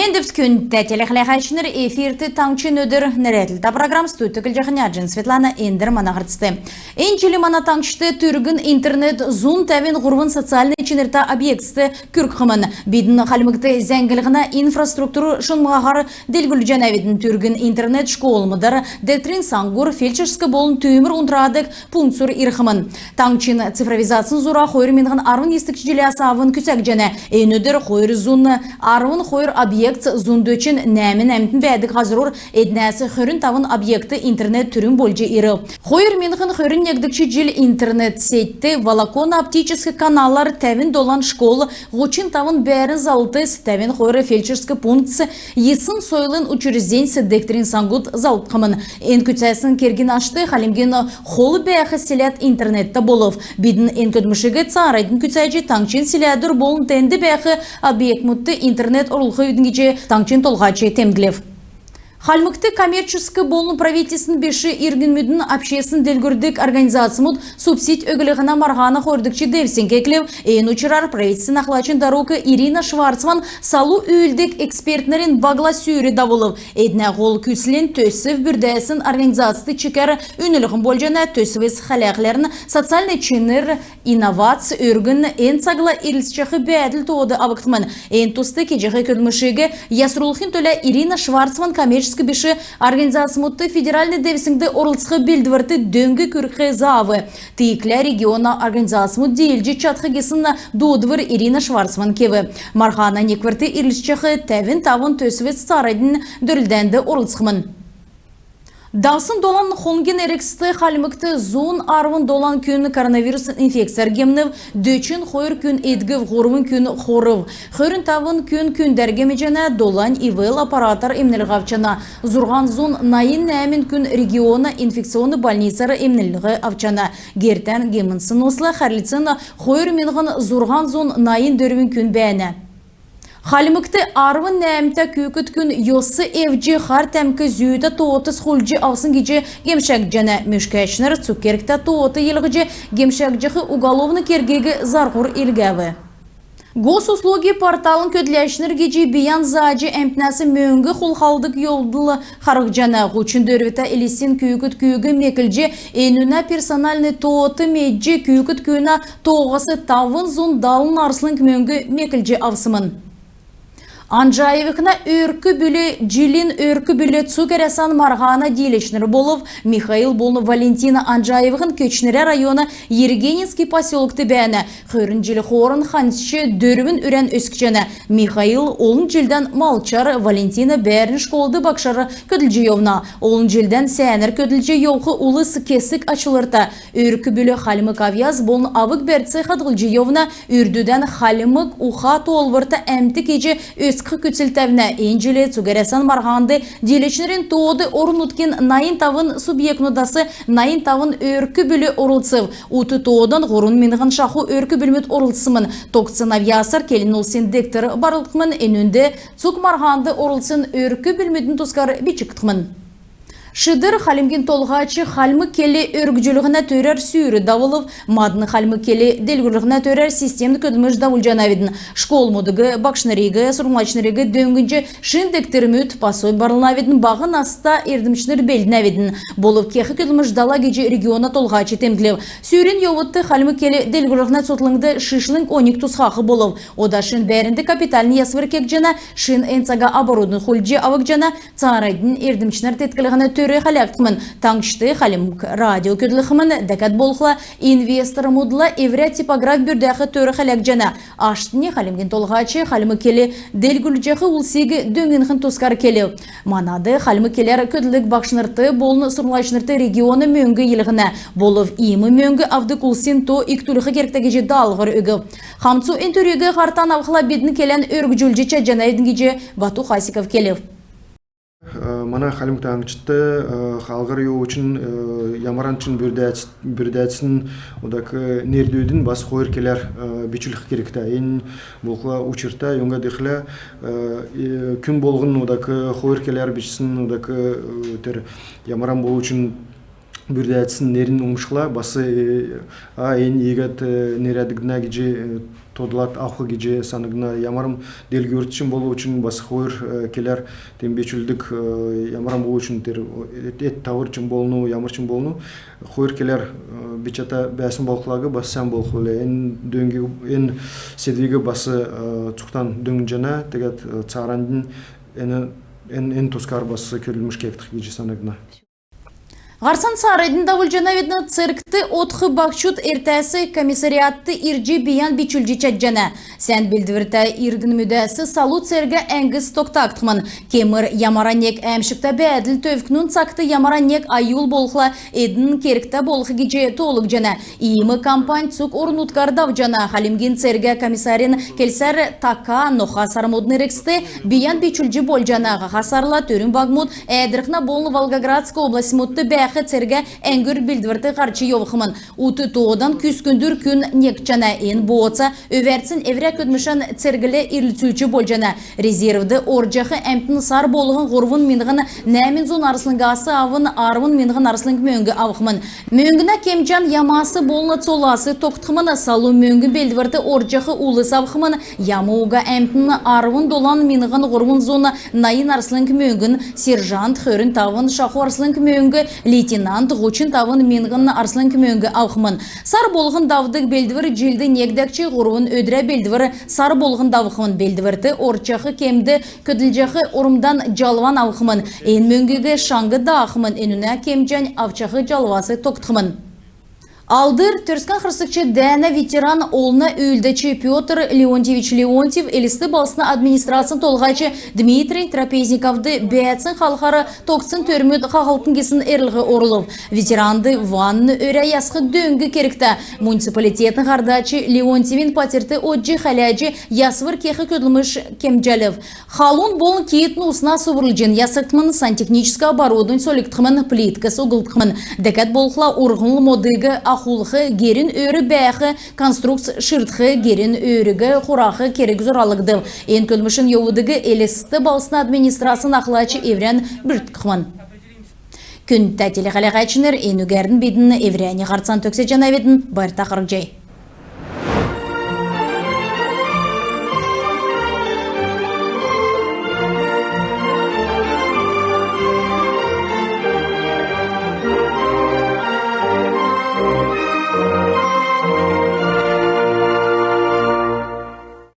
Ендівс күн тәтеліхләхәшінер эфирті таңчын өдір нәретілді программ студтікіл жақыняджын Светлана Эндер манағыртысты. Энчілі мана таңшты түргін интернет зун тәвен ғұрвын социальный чынырта объектісті күркімін. Бидін қалмықты зәңгілігіна инфраструктуру шынмағары делгүлі жәнәветін түргін интернет школымыдар Дектрин Сангур фельдшерскі болын түйімір ұнтырадық пунктсур ирхімін. Таңчын цифровизациясын зура қойыр менғін арвын естікшілі асавын күсәк жәнә. Ен өдір қойыр зуны арвын қойыр объект зундөчін нәмін әмтін бәдік ғазырур әднәсі хүрін тавын объекті интернет түрін болжы ирі. Қойыр менғін хүрін негдікші жил интернет сетті волоконно-оптическі каналлар тәвін долан школы ғучин тавын бәрін залтыс тәвін қойыры фельдшерскі пунктсы есын сойлын учрежденсі Дектрин Сангут залтқымын. Ен күтсәсін керген ашты қалемген қолы бәқі селят интернетті болов. Бидін ен көтмішігі царайдың күтсәжі таңчын селядыр болын тәнді бәқі объект мұтты интернет ұрлығы үдінгеже таңчын толғачы темгілев. Халмыкты коммерческий болын правительствен беші иргінмүдің общесын делгүрдік организациямуд субсид өгілігіна марғаны қордықчы девсен кеклев. Эйн учырар правительствен ақлачын даруқы Ирина Шварцман салу үйілдік экспертнерін багла сүйірі давылып. Эдіне ғол күсілін төсів бүрдәсін организацияты чекер үнілігін болжана төсівіз қаляқлерін социальный чыныр инновация өргін ен сағыла ирілсчеқі бәділ тоғыды абықтымын. Эйн тұсты кежеғі көдмішігі ясырулықын төлі Ирина Шварцман коммерческий беші организациямутты федеральный девсіңді орылсқы белдівірті дөңгі күрқі завы. Тейклі региона организациямут дейлжі чатқы кесіні додывыр Ирина Шварцман кеві. Мархана некверті ирлішчеқі тәвін тавын төсівет сарайдың дөрілдәнді орылсқымын. Даусын долан хонген эрексті қалмыкты зон арвын долан күн коронавирус инфекция гемнев, дөчін қойыр күн едгів ғорвын күн қорыв. Қойрын тавын күн дәргемежені долан ивел аппаратар емнеліғавчана. Зурған зон найын нәмін күн региона инфекционы больницары емнеліғі авчана. Гертен гемінсін ослы қарлицын қойыр менғын зурған зон найын дөрвін күн бәйіні. Халмыкты арвын нәмті көкіт күн йосы евжі қар тәмкі зүйді тоғытыз құлжы аусын кеже гемшәк жәні мөшкәшінер цукеркті тоғыты елғыжы гемшәк жықы уголовны кергегі зарғыр елгәві. Госуслуги порталын көтләшінер кеже биян заажы әмтнәсі мөңгі құлқалдық елдылы қарық жәні ғучын дөрвіті елесін көкіт көгі мекілже әнуна персональны тоғыты меджі көкіт көна тоғысы тавын зон далын арсылын мөңгі мекілже авсымын. Анжаевықна өркі бүлі жилин өркі бүлі цукерасан марғана дейлешнер болов, Михаил болны Валентина Анжаевықын көчнері районы Ергенинский поселокты бәні. Қөрін жилі қорын ханшы дөрвін үрен өскчені. Михаил олын жилден малчары Валентина бәрін школды бақшары көділжі еуна. Олын жилден сәнір көділжі еуқы улыс кесік açılырта. Өркі бүлі халымық авяз болын авық бәртсі қадғылжы еуна үрдіден халымық уха толвырта әмті кеже өсқы күтсілтәвіне енжілі цугерасан марғанды делечнерін тоғыды орын ұткен найын тавын субъектнудасы найын тавын өркі бүлі орылсып. Уты тоғыдан ғорын меніғын шақу өркі бүлмет орылсымын. Тоқсын авиасар келін олсен дектор барылықмын енінде цук марғанды орылсын өркі бүлметін тұскар бечіктімін. Шыдыр халимген толғачы халмы келі өргіжілігіна төрер сүйірі давылып, мадыны халмы келі делгілігіна төрер системді көдіміш давылжанавидін. Школ мұдығы, бақшынарегі, сұрмачынарегі дөңгінже шындектірміт пасой барылнавидін бағын аста ердімшінер белдінавидін. Болып кеқі көдіміш дала кеже региона толғачы темгілев. Сүйрін еуытты халмы келі делгілігіна сотлыңды шышлың 12 тұсқақы болып. Ода шын бәрінді капиталын ясвыр кек жана, шын энцага оборудын хулджи авық жана, царайдың ердімшінер теткілігіна халяқтымын. Таңшты халим радио көділіғімін дәкәт болықла инвестор мұдыла евря типограф бүрдәқі төрі халяқ жана. Аштыне халимген толғачы халимы келі делгүлжеқі ұлсегі дөңгенхін тұскар келі. Манады халимы келер көділік бақшынырты болын сұрмылайшынырты регионы мөңгі елғіна. Болып имы мөңгі авдық ұлсен то иктулығы керктәгеже далғыр өгі. Хамцу энтөрегі қартан авқыла бедін келен өргі жүлжі чәджана едінгеже Бату Хасиков келев. Мана халимта аңчытты халгар ю үшін ямаранчын бүрдәтсін одак нердөөдүн бас қойыр келер бичүлік керекті. Ен болқыла учырта йонга дехле күн болғын одак қойыр келер бичсін одак ямаран болу үшін бүрдәтсін нерін умшқла басы ен егет нерядыгна геже тодылат авхы геже саныгына ямарым делгюртчин болу үшін басы хойр келер тембечүлдік ямарым болу үшін эт тавырчин болну ямырчин болну хойр келер бичата бәсін болқылагы басы сән болқылы ен седвигі басы цуқтан дөң жана тегет царандын ен тускар басы көрілміш кектік геже саныгына. Гарсан сарайдын давылжанавидна циркты отхы бакчут эртәсі комиссариатты ирджи биян бичүлжи чаджана. Сән білдівірті иргін мүдәсі салу церге әңгіз тоқтақтымын. Кемір ямаранек әмшікті бәділ төвкнун цақты ямаранек айыл болқла эдін керікті болқы геже толық жана. Иімі кампань цук орнуткар давжана. Халимгин церге комиссарин келсәр така ноха сармудны рексті биян бичүлжи болжана. Хасарла төрін багмуд әдірқна болны Волгоградск область мутты церге әңгір білдівірті қарчы еуқымын. Уты тоғыдан күскүндір күн некчана ен боğaца өверсін еврек өдмішін цергілі ирліцүүчі болжана. Резервді оржақы әмтін сар болығын ғорвын минғын нәмін зон арыслынгасы авын арвын минғын арыслынг мөңгі авқымын. Мөңгіна кемжан ямасы болны цоласы тоқтықымын салу мөңгі білдівірті оржақы улыс авқымын. Ямуға әмтін арвын долан минғын ғорвын зоны найын арыслынг мөңгін сержант хөрін тавын шақу арыслынг мөңгі лейтенант ғучин тавын минғын арслан көмөңгі ауқымын. Сар болғын давдық белдівір жилді негдәкчі ғұруын өдірі белдівір сар болғын давқымын белдівірті орчақы кемді көділжақы орымдан жалван ауқымын. Ен мөңгігі шаңғы да ақымын енуна кемжан авчақы жалвасы тоқтықымын. Алдыр Түрскан қырсықчы дәні ветеран олына өлдічі Петр Леонтьевич Леонтьев елісті балсына администрациян толғайчы Дмитрий Трапезниковды бәтсін қалқары тоқсын төрмөд қағалтын кесін әрліғі орылып. Ветеранды ванны өрі ясқы дөңгі керікті. Муниципалитетін қардачы Леонтьевин патерті отжы халяжы ясвыр кеқі көділміш кемжалев. Халун болын кейтін усына сұвырлжын ясықтымын сантехническа оборудование соликтымын плиткасы ұғылтымын. Дәкәт болқла ұрғынлы модыға ақулығы герін өрі бәқі конструкция шыртқы герін өрігі құрақы керек зұралығды. Ен көлмішін еуідігі елесті балсына администрациян ақылачы еврен бүрткімін. Күн тәтелі қалағайчыныр ен үгәрдің бедіні еврені ғарцан төксе жанаветін бар тақырық жай.